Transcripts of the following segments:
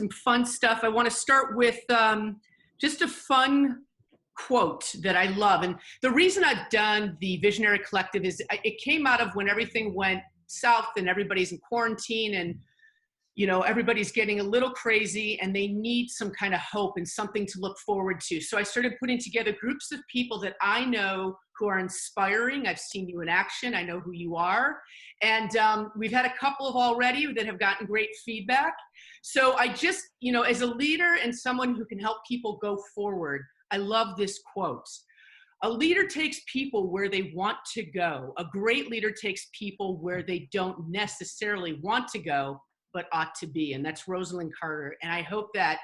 some fun stuff. I want to start with just a fun quote that I love. And the reason I've done the Visionary Collective is it came out of when everything went south and everybody's in quarantine and, you know, everybody's getting a little crazy and they need some kind of hope and something to look forward to. So I started putting together groups of people that I know who are inspiring. I've seen you in action. I know who you are. And we've had a couple of already that have gotten great feedback. So I just, you know, as a leader and someone who can help people go forward, I love this quote. A leader takes people where they want to go. A great leader takes people where they don't necessarily want to go, but ought to be. And that's Rosalind Carter. And I hope that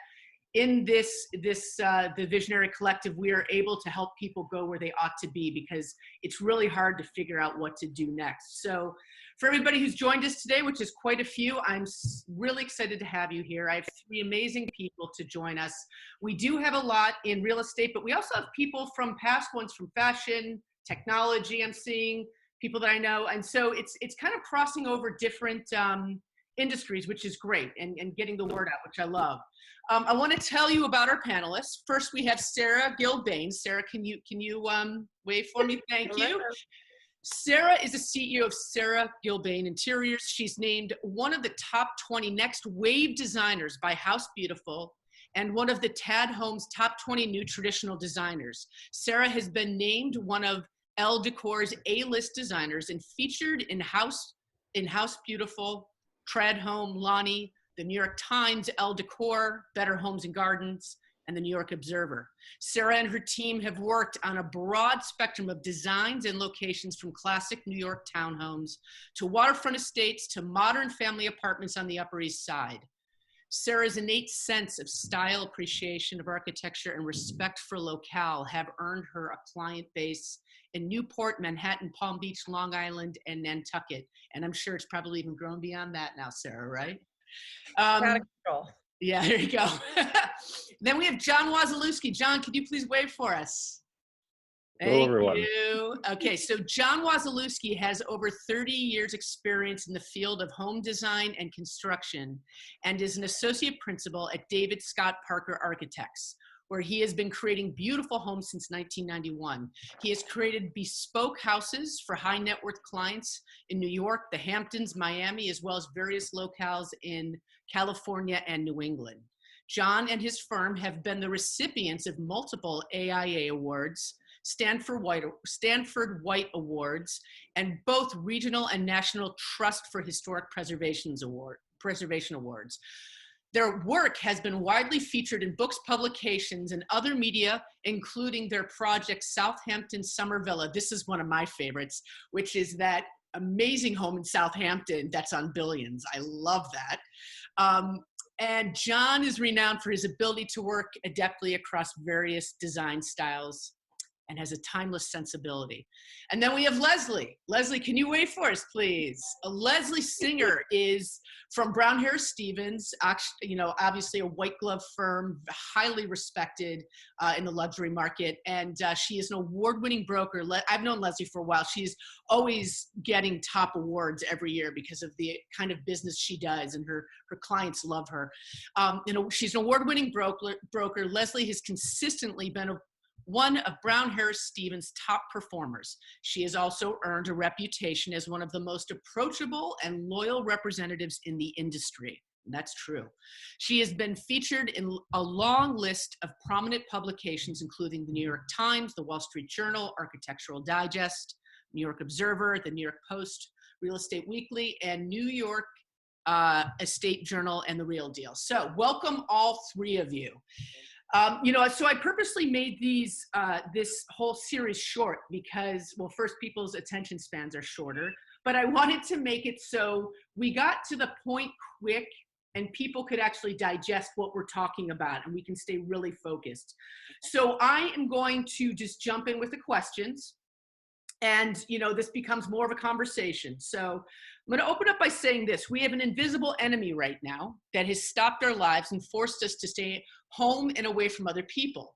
in the Visionary Collective, we are able to help people go where they ought to be, because it's really hard to figure out what to do next. So for everybody who's joined us today, which is quite a few, I'm really excited to have you here. I have 3 amazing people to join us. We do have a lot in real estate, but we also have people from past ones, from fashion, technology, I'm seeing people that I know. And so it's kind of crossing over different industries, which is great, and getting the word out, which I love. I want to tell you about our panelists. First, we have Sarah Gilbane. Sarah, can you wave for me? Thank you. Sarah is the CEO of Sarah Gilbane Interiors. She's named one of the top 20 next wave designers by House Beautiful and one of the Tad Homes top 20 new traditional designers. Sarah has been named one of Elle Decor's A-list designers and featured in House Beautiful, Trad Home, Lonnie, the New York Times, Elle Decor, Better Homes and Gardens, and the New York Observer. Sarah and her team have worked on a broad spectrum of designs and locations, from classic New York townhomes to waterfront estates to modern family apartments on the Upper East Side. Sarah's innate sense of style, appreciation of architecture, and respect for locale have earned her a client base in Newport, Manhattan, Palm Beach, Long Island, and Nantucket. And I'm sure it's probably even grown beyond that now, Sarah, right? Out of control. Yeah, there you go. Then we have John Wasilewski. John, could you please wave for us? Hello, everyone. Thank you. Okay, so John Wasilewski has over 30 years experience in the field of home design and construction, and is an associate principal at David Scott Parker Architects, where he has been creating beautiful homes since 1991. He has created bespoke houses for high net worth clients in New York, the Hamptons, Miami, as well as various locales in California and New England. John and his firm have been the recipients of multiple AIA awards, Stanford White Awards, and both regional and national Trust for Historic Preservation Awards. Their work has been widely featured in books, publications, and other media, including their project Southampton Summer Villa. This is one of my favorites, which is that amazing home in Southampton that's on Billions. I love that. And John is renowned for his ability to work adeptly across various design styles and has a timeless sensibility. And then we have Leslie. Leslie, can you wave for us, please? Leslie Singer is from Brown Harris Stevens, you know, obviously a white glove firm, highly respected in the luxury market. And she is an award-winning broker. I've known Leslie for a while. She's always getting top awards every year because of the kind of business she does, and her clients love her. You know, she's an award-winning broker. Leslie has consistently been one of Brown Harris Stevens' top performers. She has also earned a reputation as one of the most approachable and loyal representatives in the industry. And that's true. She has been featured in a long list of prominent publications, including the New York Times, the Wall Street Journal, Architectural Digest, New York Observer, the New York Post, Real Estate Weekly, and New York Estate Journal, and The Real Deal. So welcome all 3 of you. You know, so I purposely made this whole series short because, well, first, people's attention spans are shorter, but I wanted to make it so we got to the point quick and people could actually digest what we're talking about, and we can stay really focused. So I am going to just jump in with the questions, and, you know, this becomes more of a conversation. So I'm going to open up by saying this. We have an invisible enemy right now that has stopped our lives and forced us to stay home and away from other people.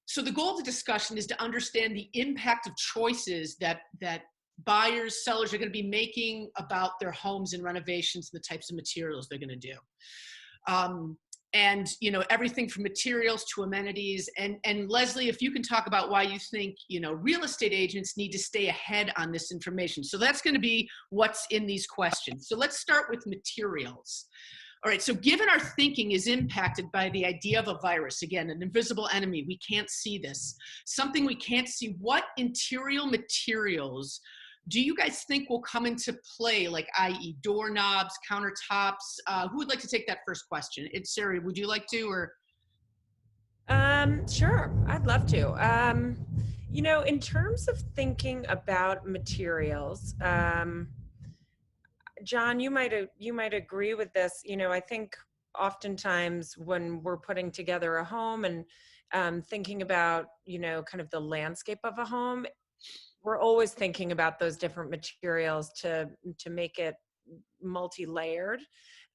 So the goal of the discussion is to understand the impact of choices that buyers, sellers are going to be making about their homes and renovations and the types of materials they're going to do. and everything from materials to amenities. And Leslie, if you can talk about why you think real estate agents need to stay ahead on this information. So that's going to be what's in these questions. So let's start with materials. All right, so given our thinking is impacted by the idea of a virus, again, an invisible enemy, we can't see this, something we can't see, what interior materials do you guys think will come into play, like i.e. doorknobs, countertops? Who would like to take that first question? It's Sarah, would you like to, or? Sure, I'd love to. In terms of thinking about materials, John, you might agree with this. I think oftentimes when we're putting together a home and thinking about, kind of the landscape of a home, we're always thinking about those different materials to make it multi-layered.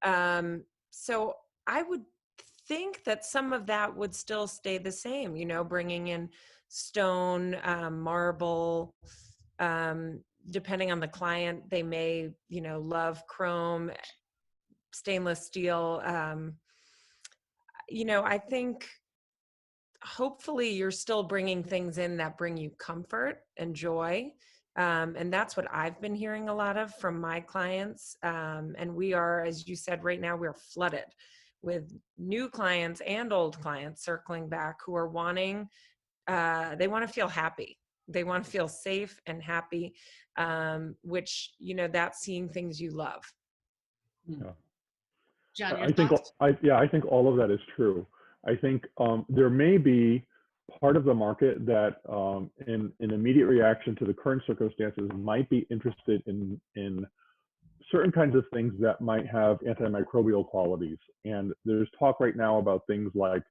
So I would think that some of that would still stay the same, bringing in stone, marble, depending on the client, they may, love chrome, stainless steel. I think hopefully you're still bringing things in that bring you comfort and joy. And that's what I've been hearing a lot of from my clients. And we are, as you said, right now we're flooded with new clients and old clients circling back who are wanting, they want to feel happy. They want to feel safe and happy, which, that's seeing things you love. Yeah. John, your I think, thoughts? I think all of that is true. I think there may be part of the market that in immediate reaction to the current circumstances might be interested in certain kinds of things that might have antimicrobial qualities. And there's talk right now about things like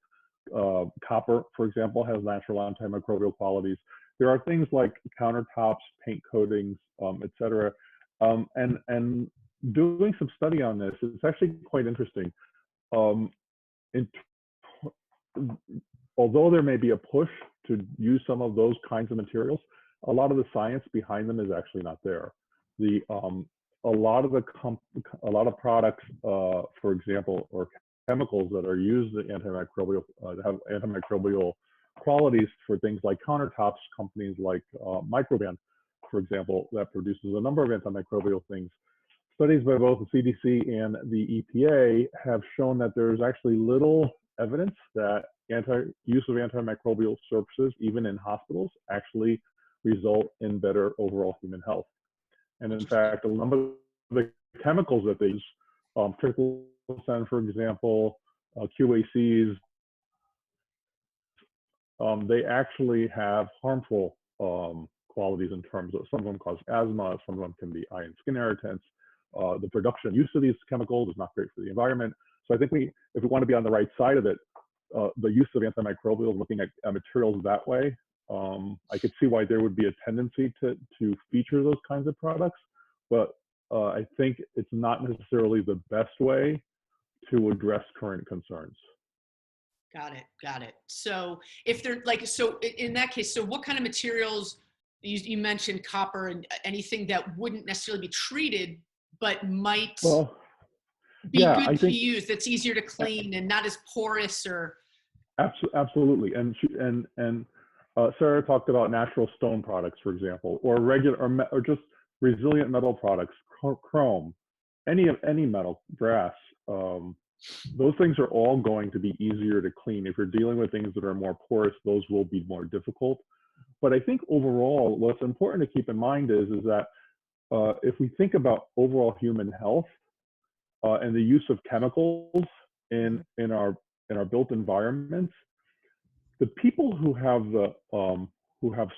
copper, for example, has natural antimicrobial qualities. There are things like countertops, paint coatings, et cetera. And doing some study on this, it's actually quite interesting. In although there may be a push to use some of those kinds of materials, a lot of the science behind them is actually not there. A lot of products, for example, or chemicals that are used antimicrobial have antimicrobial qualities for things like countertops. Companies like Microban, for example, that produces a number of antimicrobial things. Studies by both the CDC and the EPA have shown that there's actually little evidence that use of antimicrobial surfaces, even in hospitals, actually result in better overall human health. And in fact, a number of the chemicals that they use, triclosan, for example, QACs, they actually have harmful qualities in terms of, some of them cause asthma, some of them can be eye and skin irritants. The production and use of these chemicals is not great for the environment. So I think if we want to be on the right side of it, the use of antimicrobials, looking at materials that way, I could see why there would be a tendency to feature those kinds of products, but I think it's not necessarily the best way to address current concerns. Got it. So if they're like, so in that case, so what kind of materials, you mentioned copper and anything that wouldn't necessarily be treated, but might be good to use, that's easier to clean and not as porous or. Absolutely. And Sarah talked about natural stone products, for example, or regular or just resilient metal products, chrome, any metal, brass. Those things are all going to be easier to clean. If you're dealing with things that are more porous, those will be more difficult. But I think overall, what's important to keep in mind is that if we think about overall human health and the use of chemicals in our built environments, the people who have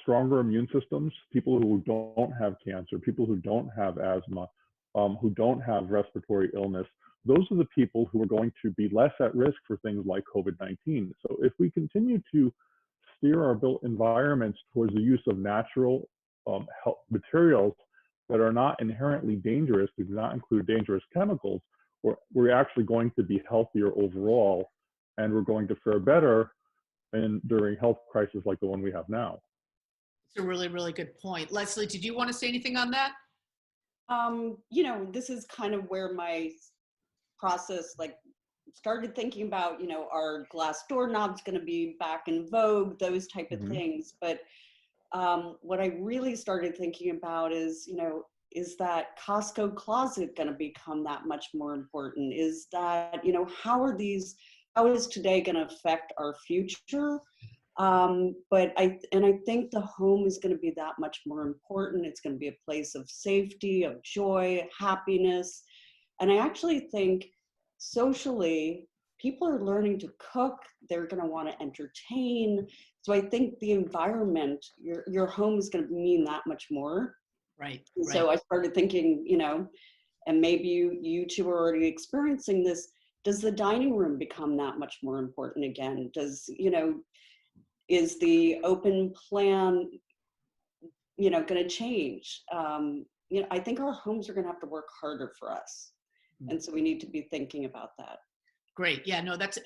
stronger immune systems, people who don't have cancer, people who don't have asthma, who don't have respiratory illness, those are the people who are going to be less at risk for things like COVID-19. So if we continue to steer our built environments towards the use of natural materials that are not inherently dangerous, do not include dangerous chemicals, we're actually going to be healthier overall, and we're going to fare better during health crises like the one we have now. It's a really, really good point. Leslie, did you want to say anything on that? This is kind of where my process started thinking about, are glass doorknobs going to be back in vogue, those type of things. But what I really started thinking about is, is that Costco closet going to become that much more important? Is that, how is today going to affect our future? But I think the home is going to be that much more important. It's going to be a place of safety, of joy, happiness. And I actually think socially, people are learning to cook. They're going to want to entertain. So I think the environment, your home is going to mean that much more. Right. And so I started thinking, and maybe you two are already experiencing this. Does the dining room become that much more important again? Does, is the open plan, going to change? I think our homes are going to have to work harder for us. And so we need to be thinking about that. Great. Yeah, no, that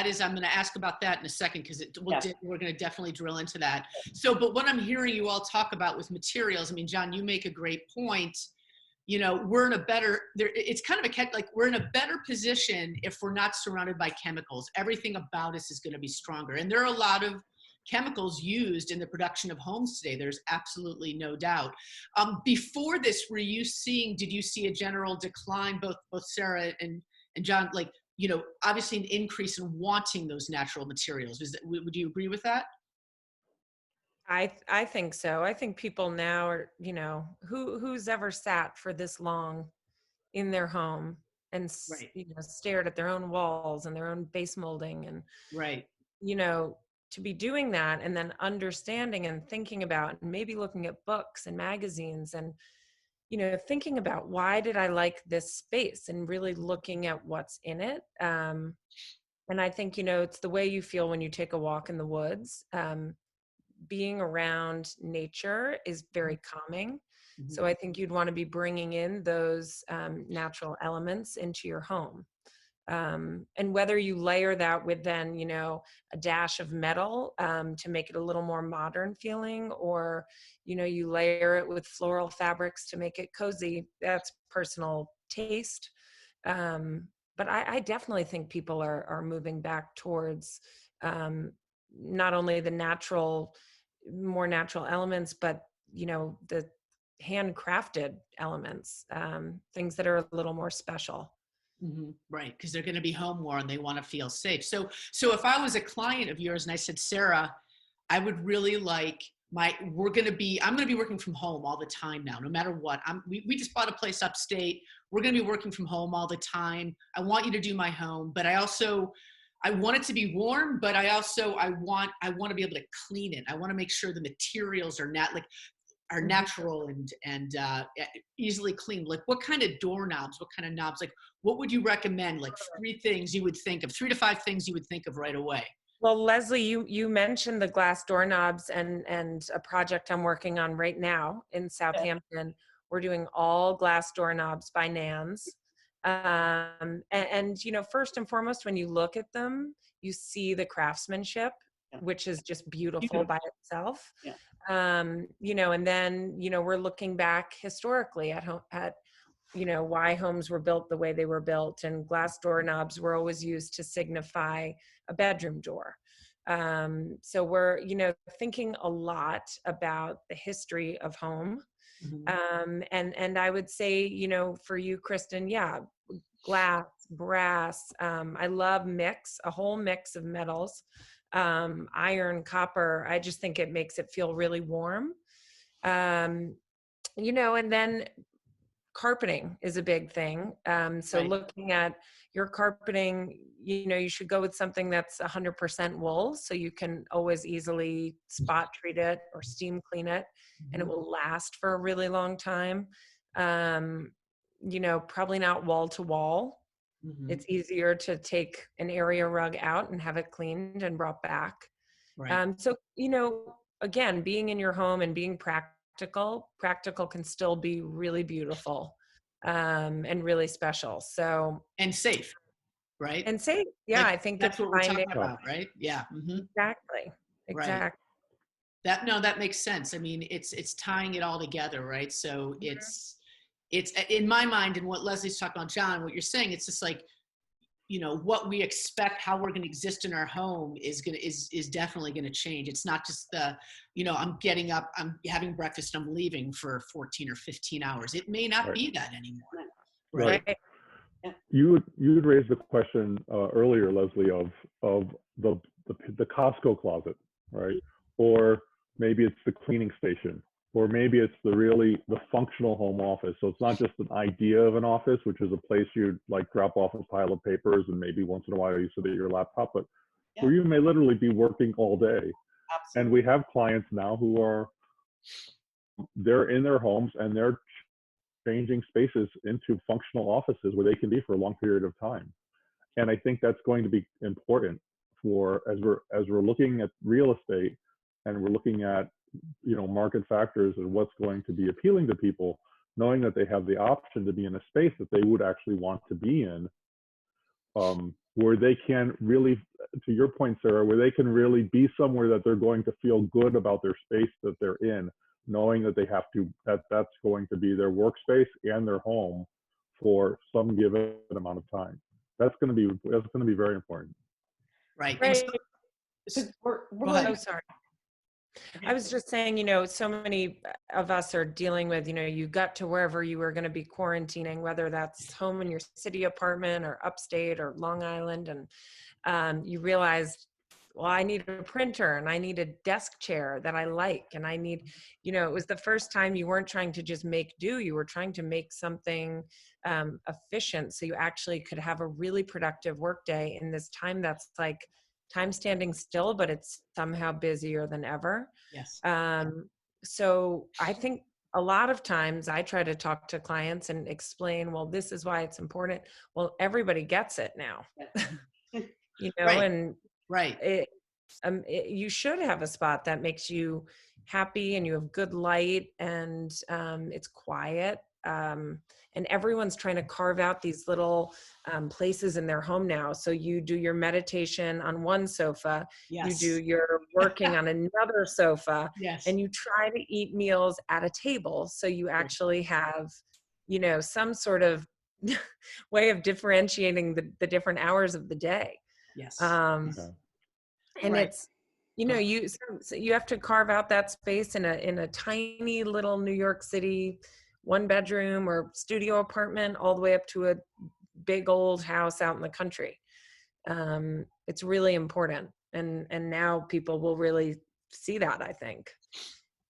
is, I'm going to ask about that in a second, because we're going to definitely drill into that. So, but what I'm hearing you all talk about with materials, I mean, John, you make a great point. We're in a better, it's kind of we're in a better position if we're not surrounded by chemicals. Everything about us is going to be stronger. And there are a lot of chemicals used in the production of homes today. There's absolutely no doubt. Before this, did you see a general decline, both Sarah and John, obviously an increase in wanting those natural materials? Would you agree with that? I think so. I think people now are, who's ever sat for this long in their home and stared at their own walls and their own base molding and to be doing that, and then understanding and thinking about, and maybe looking at books and magazines and thinking about, why did I like this space, and really looking at what's in it. And I think, it's the way you feel when you take a walk in the woods. Being around nature is very calming. Mm-hmm. So I think you'd want to be bringing in those natural elements into your home. And whether you layer that with then, a dash of metal to make it a little more modern feeling, or, you layer it with floral fabrics to make it cozy, that's personal taste. But I definitely think people are moving back towards not only the more natural elements, but, the handcrafted elements, things that are a little more special. Mm-hmm. Right, because they're going to be home more and they want to feel safe. So if I was a client of yours and I said, Sarah, I would really like I'm going to be working from home all the time now, no matter what. We just bought a place upstate. We're going to be working from home all the time. I want you to do my home, but I want it to be warm, but I want to be able to clean it. I want to make sure the materials are natural and easily cleaned. Like, what kind of doorknobs, what kind of knobs, what would you recommend? 3 to 5 things you would think of right away. Well, Leslie, you mentioned the glass doorknobs and a project I'm working on right now in Southampton. Okay. We're doing all glass doorknobs by Nans. And first and foremost, when you look at them, you see the craftsmanship, which is just beautiful by itself. Yeah. And then, we're looking back historically at why homes were built the way they were built, and glass doorknobs were always used to signify a bedroom door. So we're, thinking a lot about the history of home. Mm-hmm. And I would say, for you, Kristen, glass, brass. I love a whole mix of metals. Iron, copper. I just think it makes it feel really warm. And then carpeting is a big thing. So looking at your carpeting, you should go with something that's 100% wool, so you can always easily spot treat it or steam clean it, and it will last for a really long time. Probably not wall to wall. Mm-hmm. It's easier to take an area rug out and have it cleaned and brought back. Right. So, again, being in your home and being practical can still be really beautiful and really special. So, and safe, right? And safe. Yeah, I think that's what we're talking about, right? Yeah. Mm-hmm. Exactly. Right. That makes sense. I mean, it's tying it all together, right? So it's in my mind, and what Leslie's talking about, John, what you're saying, it's just what we expect, how we're going to exist in our home is definitely going to change. It's not just I'm getting up, I'm having breakfast, I'm leaving for 14 or 15 hours. It may not be that anymore. Right. You had raised the question earlier, Leslie, of the Costco closet, right? Or maybe it's the cleaning station, or maybe it's the functional home office. So it's not just an idea of an office, which is a place you'd like drop off a pile of papers and maybe once in a while you sit at your laptop, but where you may literally be working all day. Absolutely. And we have clients now who they're in their homes and they're changing spaces into functional offices where they can be for a long period of time. And I think that's going to be important for as we're looking at real estate and we're looking at market factors and what's going to be appealing to people, knowing that they have the option to be in a space that they would actually want to be in, where they can really, to your point, Sarah, where they can really be somewhere that they're going to feel good about their space that they're in, knowing that that's going to be their workspace and their home for some given amount of time. That's going to be very important. Right. Oh, sorry. I was just saying, so many of us are dealing with, you got to wherever you were going to be quarantining, whether that's home in your city apartment or upstate or Long Island. And you realized, well, I need a printer and I need a desk chair that I like. And I need, it was the first time you weren't trying to just make do, you were trying to make something efficient. So you actually could have a really productive workday in this time that's like time standing still, but it's somehow busier than ever. Yes. So I think a lot of times I try to talk to clients and explain, well, this is why it's important. Well, everybody gets it now, Right. and you should have a spot that makes you happy and you have good light and it's quiet. And everyone's trying to carve out these little places in their home now. So you do your meditation on one sofa, you do your working on another sofa, and you try to eat meals at a table. So you actually have, some sort of way of differentiating the different hours of the day. Yes. And it's, you have to carve out that space in a tiny little New York City 1-bedroom or studio apartment all the way up to a big old house out in the country. It's really important. And now people will really see that, I think.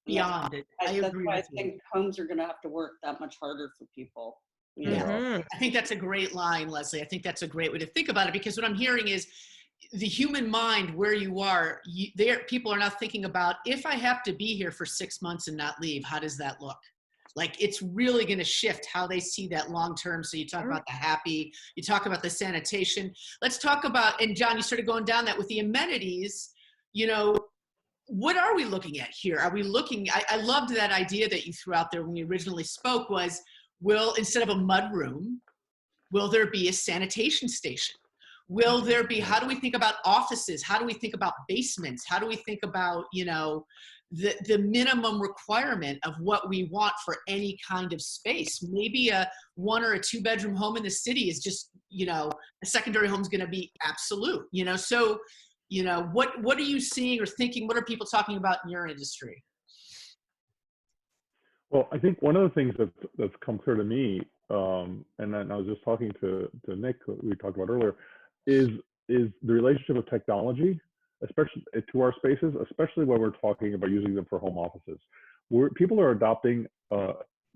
Beyond it. I agree with you. I think homes are going to have to work that much harder for people. I think that's a great line, Leslie. I think that's a great way to think about it, because what I'm hearing is the human mind, where you are, people are now thinking about, if I have to be here for 6 months and not leave, how does that look? Like, it's really going to shift how they see that long term. So you talk about the happy, you talk about the sanitation. Let's talk about, and John, you started going down that with the amenities. What are we looking at here? Are we looking, I loved that idea that you threw out there when we originally spoke was, instead of a mud room, will there be a sanitation station? Will there be, how do we think about offices? How do we think about basements? How do we think about, the minimum requirement of what we want for any kind of space? Maybe a 1 or a 2-bedroom home in the city is just, a secondary home is going to be absolute, so, what are you seeing or thinking? What are people talking about in your industry? Well, I think one of the things that's come clear to me, and then I was just talking to Nick, who we talked about earlier, is the relationship of technology, especially to our spaces, especially when we're talking about using them for home offices. People are adopting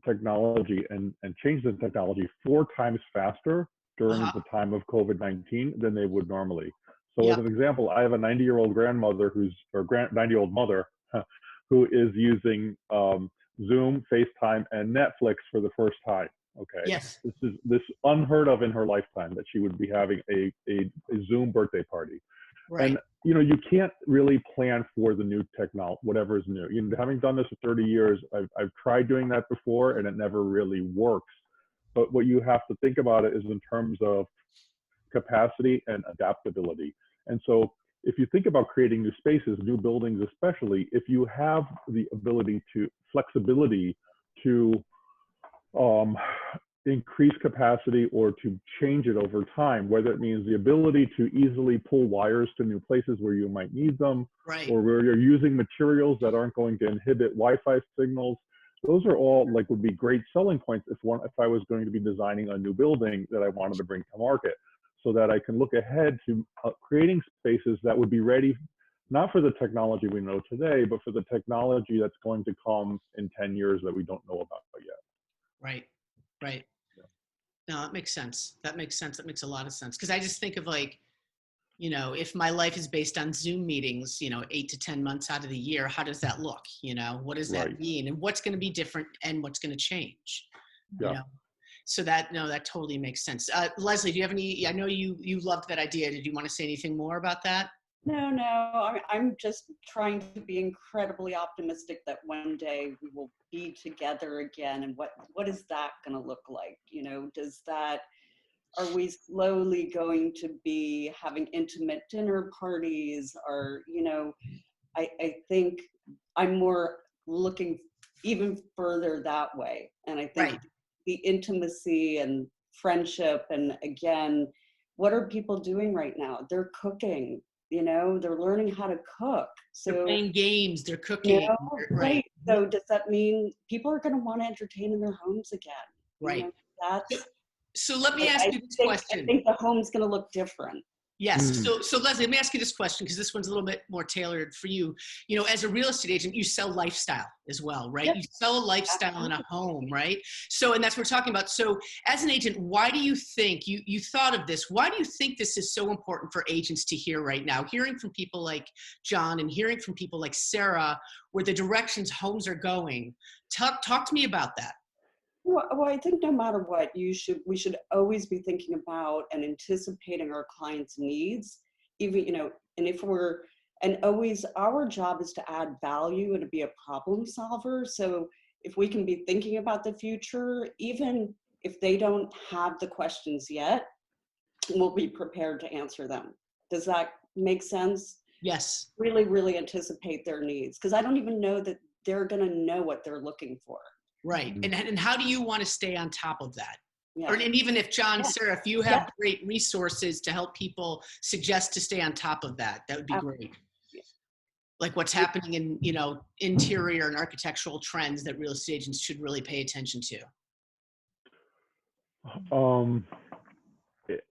technology and changing the technology 4 times faster during the time of COVID-19 than they would normally. So as an example, I have a 90-year-old grandmother 90-year-old mother who is using Zoom, FaceTime, and Netflix for the first time. Okay. Yes. This unheard of in her lifetime, that she would be having a Zoom birthday party. Right. And you can't really plan for the new technology, whatever is new. Having done this for 30 years, I've tried doing that before, and it never really works. But what you have to think about it is in terms of capacity and adaptability. And so if you think about creating new spaces, new buildings especially, if you have the flexibility to increase capacity or to change it over time, whether it means the ability to easily pull wires to new places where you might need them, Right. or where you're using materials that aren't going to inhibit Wi-Fi signals. Those are all like would be great selling points if I was going to be designing a new building that I wanted to bring to market, so that I can look ahead to creating spaces that would be ready, not for the technology we know today, but for the technology that's going to come in 10 years that we don't know about yet. Right. Right. No, that makes sense. That makes sense. That makes a lot of sense. Because I just think of like, you know, if my life is based on Zoom meetings, you know, 8 to 10 months out of the year, how does that look? You know, what does that mean? And what's going to be different and what's going to change? Yeah. You know, so that, no, that totally makes sense. Leslie, do you have any, I know you loved that idea. Did you want to say anything more about that? No, I'm just trying to be incredibly optimistic that one day we will be together again. And what is that going to look like? You know, are we slowly going to be having intimate dinner parties? Or, you know, I think I'm more looking even further that way. And I think the intimacy and friendship, and again, what are people doing right now? They're cooking. You know, they're learning how to cook. So they're playing games, they're cooking. You know, right. So does that mean people are going to want to entertain in their homes again? Right. You know, that's. So let me ask you this question. I think the home's going to look different. Yes. So Leslie, let me ask you this question, because this one's a little bit more tailored for you. You know, as a real estate agent, you sell lifestyle as well, right? Yep. You sell a lifestyle in a home, right? So, and that's what we're talking about. So as an agent, why do you think, you thought of this, why do you think this is so important for agents to hear right now? Hearing from people like John and hearing from people like Sarah, where the directions homes are going. Talk to me about that. Well, I think no matter what, we should always be thinking about and anticipating our clients' needs, even, you know, and always our job is to add value and to be a problem solver. So if we can be thinking about the future, even if they don't have the questions yet, we'll be prepared to answer them. Does that make sense? Yes. Really, really anticipate their needs, because I don't even know that they're going to know what they're looking for. Right. And how do you want to stay on top of that? Yeah. And even if John, Sarah, if you have great resources to help people suggest to stay on top of that, that would be great. Yeah. Like what's happening in, you know, interior and architectural trends that real estate agents should really pay attention to.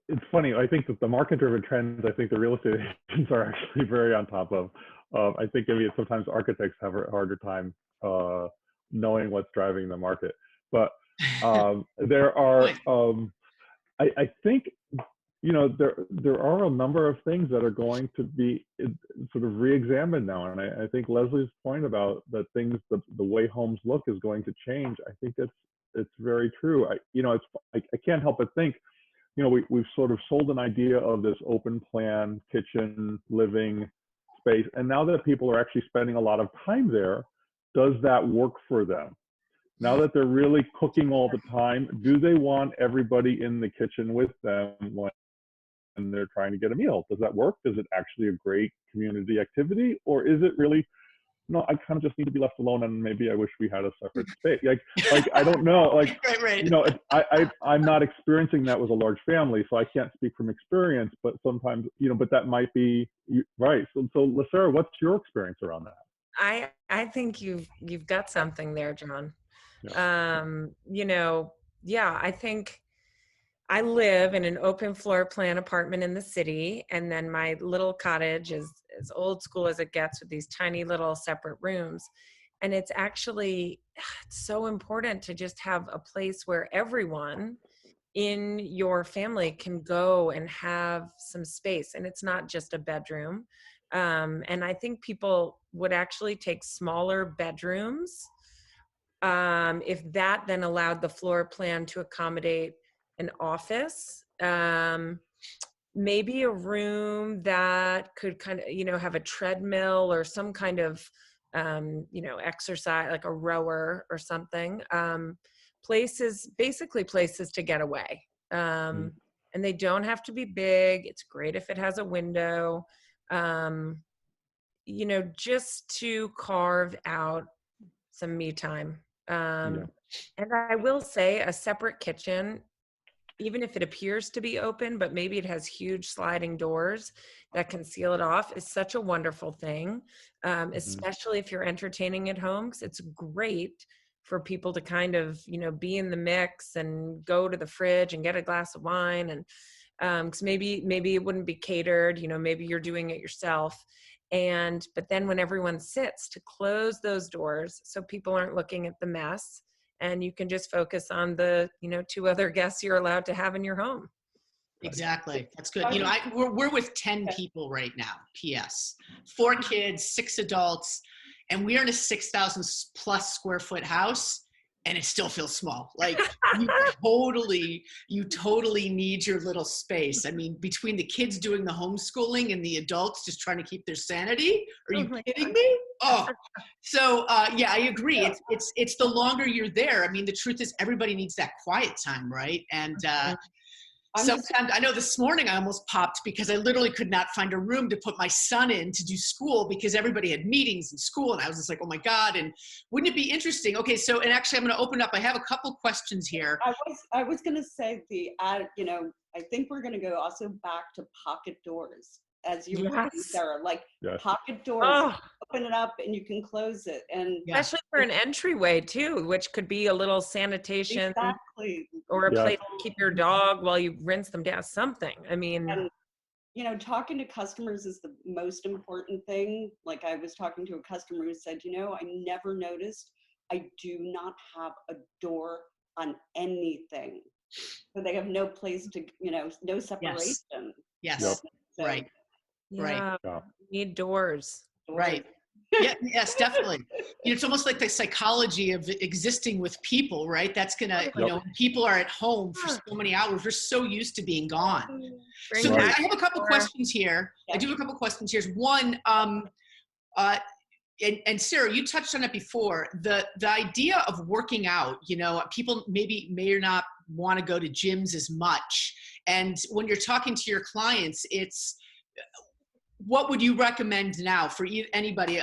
It's funny. I think that the market-driven trends, I think the real estate agents are actually very on top of. I think sometimes architects have a harder time knowing what's driving the market. But there are, I think, you know, there are a number of things that are going to be sort of re-examined now. And I think Leslie's point about that the way homes look is going to change. I think it's very true. I can't help but think, you know, we've sort of sold an idea of this open plan kitchen living space. And now that people are actually spending a lot of time there, does that work for them? Now that they're really cooking all the time, do they want everybody in the kitchen with them when they're trying to get a meal? Does that work? Is it actually a great community activity? Or is it really, no, I kind of just need to be left alone and maybe I wish we had a separate space. Like I don't know, like, right. You know, I'm not experiencing that with a large family, so I can't speak from experience, but sometimes, you know, but that might be, right. So Sarah, what's your experience around that? I think you've got something there, John. Yeah. You know, I think I live in an open floor plan apartment in the city, and then my little cottage is as old school as it gets with these tiny little separate rooms. And it's so important to just have a place where everyone in your family can go and have some space. And it's not just a bedroom. And I think people would actually take smaller bedrooms if that then allowed the floor plan to accommodate an office, maybe a room that could kind of, you know, have a treadmill or some kind of, you know, exercise, like a rower or something. Basically places to get away. And they don't have to be big. It's great if it has a window, you know, just to carve out some me time. And I will say a separate kitchen, even if it appears to be open, but maybe it has huge sliding doors that can seal it off, is such a wonderful thing, especially if you're entertaining at home, because it's great for people to kind of, be in the mix and go to the fridge and get a glass of wine. And because maybe it wouldn't be catered, maybe you're doing it yourself. But then when everyone sits, to close those doors so people aren't looking at the mess, and you can just focus on the, 2 other guests you're allowed to have in your home. Exactly. That's good. We're with 10 people right now, PS, 4 kids, 6 adults, and we are in a 6,000 plus square foot house, and it still feels small. Like you totally need your little space. I mean, between the kids doing the homeschooling and the adults just trying to keep their sanity, are you kidding me? Oh, so yeah, I agree. It's the longer you're there. I mean, the truth is everybody needs that quiet time, right? And sometimes, I know this morning I almost popped because I literally could not find a room to put my son in to do school because everybody had meetings in school, and I was just like, oh my God. And wouldn't it be interesting? Okay, so, and actually I'm going to open up. I have a couple questions here. I was going to say I think we're going to go also back to pocket doors, as you were saying, Sarah, like pocket doors, open it up and you can close it. And especially for an entryway too, which could be a little sanitation or a place to keep your dog while you rinse them down, something. I mean, and, talking to customers is the most important thing. Like I was talking to a customer who said, I never noticed I do not have a door on anything. So they have no place to, no separation. Yes. So, right. Yeah. Need doors. Right. Yeah, yes, definitely. It's almost like the psychology of existing with people, right? That's gonna, when people are at home for so many hours, we're so used to being gone. So I have a couple questions here. I do have a couple questions here. One, and Sarah, you touched on it before, the idea of working out, people may or not want to go to gyms as much. And when you're talking to your clients, what would you recommend now for anybody,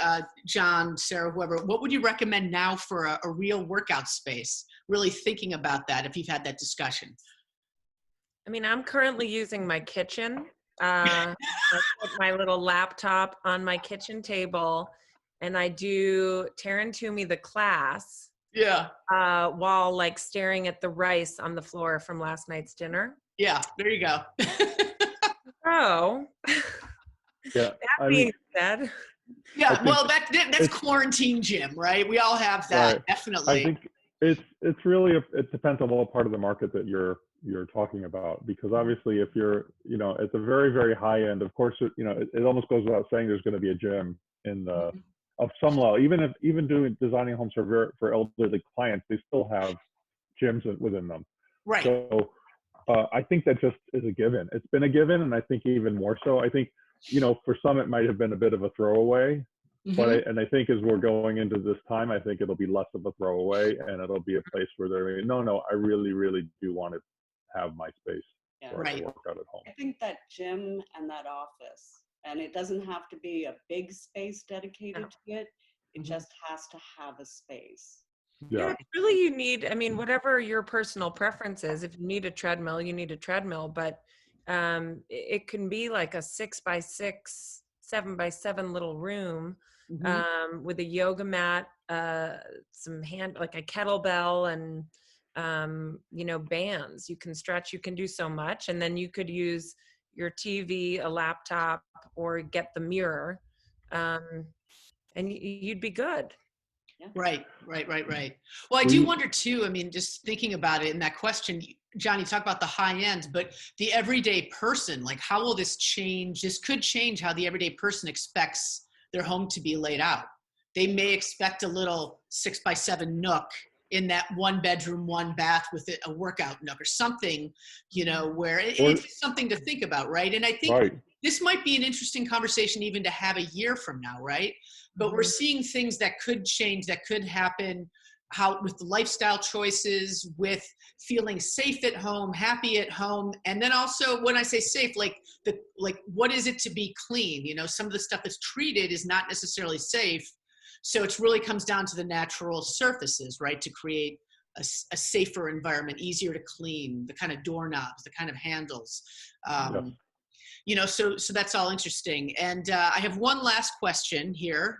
John, Sarah, whoever, what would you recommend now for a real workout space? Really thinking about that if you've had that discussion. I mean, I'm currently using my kitchen. I put my little laptop on my kitchen table and I do Taryn Toomey the class. Yeah. While like staring at the rice on the floor from last night's dinner. Yeah, there you go. So, that being said. Yeah, well, that's quarantine gym, right? We all have that, definitely. I think it's really, it depends on what part of the market that you're talking about, because obviously if you're, at the very, very high end, of course, it almost goes without saying there's going to be a gym in the, of some level, even designing homes for elderly clients, they still have gyms within them. Right. So I think that just is a given. It's been a given, and I think even more so. I think, for some it might have been a bit of a throwaway, but I think as we're going into this time, I think it'll be less of a throwaway, and it'll be a place where they're no, I really, really do want to have my space where I can work out at home. I think that gym and that office, and it doesn't have to be a big space dedicated to it. It just has to have a space. Yeah, really you need, I mean, whatever your personal preference is, if you need a treadmill, you need a treadmill, but it can be like a 6x6, 7x7 little room with a yoga mat, some like a kettlebell and, bands. You can stretch, you can do so much. And then you could use your TV, a laptop, or get the mirror, and you'd be good. Yeah. Right. Well, I do wonder too, I mean, just thinking about it in that question, John, you talk about the high end, but the everyday person, like how will this change? This could change how the everyday person expects their home to be laid out. They may expect a little 6x7 nook in that 1 bedroom, 1 bath with a workout nook or something, where it's something to think about. Right. And I think this might be an interesting conversation even to have a year from now. Right. But we're seeing things that could change, that could happen, how with the lifestyle choices, with feeling safe at home, happy at home. And then also when I say safe, like what is it to be clean? Some of the stuff that's treated is not necessarily safe. So it really comes down to the natural surfaces, right, to create a safer environment, easier to clean, the kind of doorknobs, the kind of handles. You know, so that's all interesting. And I have one last question here.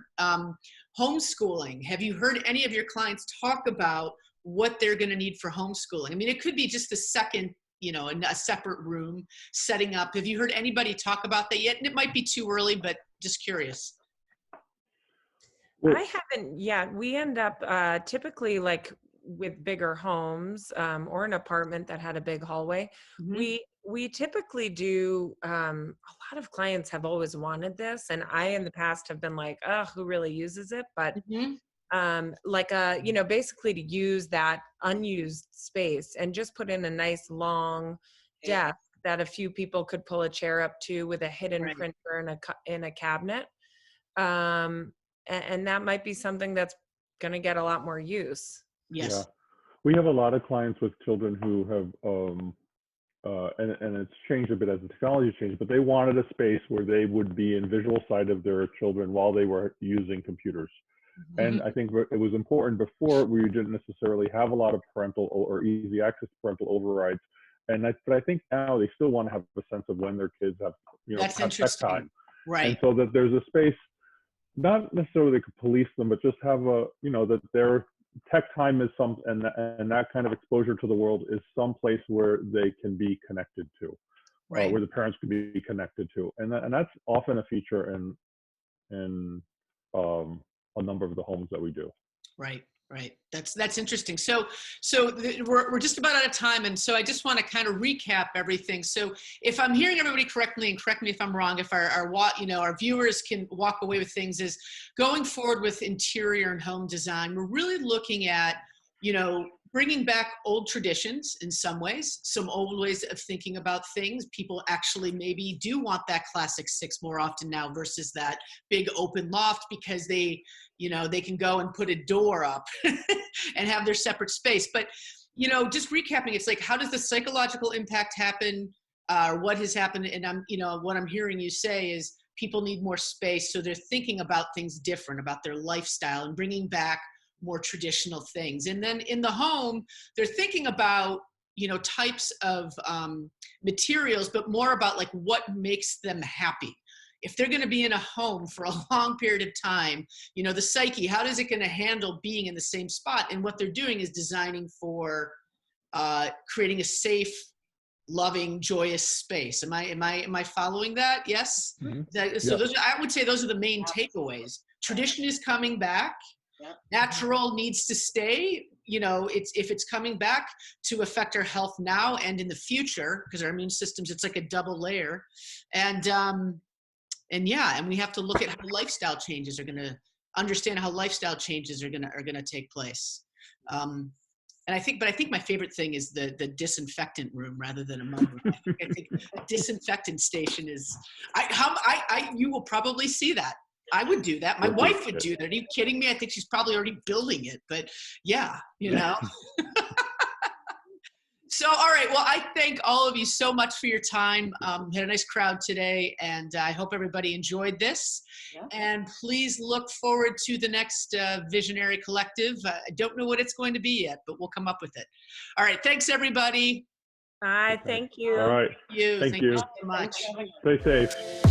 Homeschooling. Have you heard any of your clients talk about what they're going to need for homeschooling? I mean, it could be just a second, you know, a separate room setting up. Have you heard anybody talk about that yet? And it might be too early, but just curious. Well, I haven't yet. We end up typically like with bigger homes or an apartment that had a big hallway. Mm-hmm. We typically do. A lot of clients have always wanted this, and I in the past have been like, "Oh, who really uses it?" But like you know, basically to use that unused space and just put in a nice long desk that a few people could pull a chair up to with a hidden printer in a cabinet. And that might be something that's going to get a lot more use. Yes. Yeah. We have a lot of clients with children who have, and it's changed a bit as the technology changed, but they wanted a space where they would be in visual sight of their children while they were using computers. And I think it was important before we didn't necessarily have a lot of parental or easy access to parental overrides. But I think now they still want to have a sense of when their kids have, you know, That's have tech time. Right. And so that there's a space, not necessarily they could police them, but just have a, you know, that their tech time is and that kind of exposure to the world is some place where they can be connected to, where the parents can be connected to. And that's often a feature in a number of the homes that we do. Right. That's interesting. So we're just about out of time, and so I just want to kind of recap everything. So if I'm hearing everybody correctly, and correct me if I'm wrong, if our viewers can walk away with things, is going forward with interior and home design, we're really looking at, you know, bringing back old traditions in some ways, some old ways of thinking about things. People actually maybe do want that classic 6 more often now versus that big open loft because they, you know, they can go and put a door up and have their separate space. But, you know, just recapping, it's like, how does the psychological impact happen? What has happened? And what I'm hearing you say is people need more space. So they're thinking about things different, about their lifestyle and bringing back more traditional things. And then in the home, they're thinking about, you know, types of materials, but more about like what makes them happy. If they're going to be in a home for a long period of time, you know, the psyche, how is it going to handle being in the same spot? And what they're doing is designing for creating a safe, loving, joyous space. Am I following that? Yes. So I would say those are the main takeaways. Tradition is coming back. Natural needs to stay. You know, if it's coming back to affect our health now and in the future, because our immune systems, it's like a double layer. And we have to look at how lifestyle changes are going to understand how lifestyle changes are going to take place. And I think my favorite thing is the disinfectant room rather than a mud room. I think a disinfectant station is. You will probably see that. I would do that. My wife would do that. Are you kidding me? I think she's probably already building it. But yeah, you know. So, all right. Well, I thank all of you so much for your time. We had a nice crowd today, and I hope everybody enjoyed this. Yeah. And please look forward to the next Visionary Collective. I don't know what it's going to be yet, but we'll come up with it. All right. Thanks, everybody. Bye. Thank you. All right. Thank you so much. Stay safe.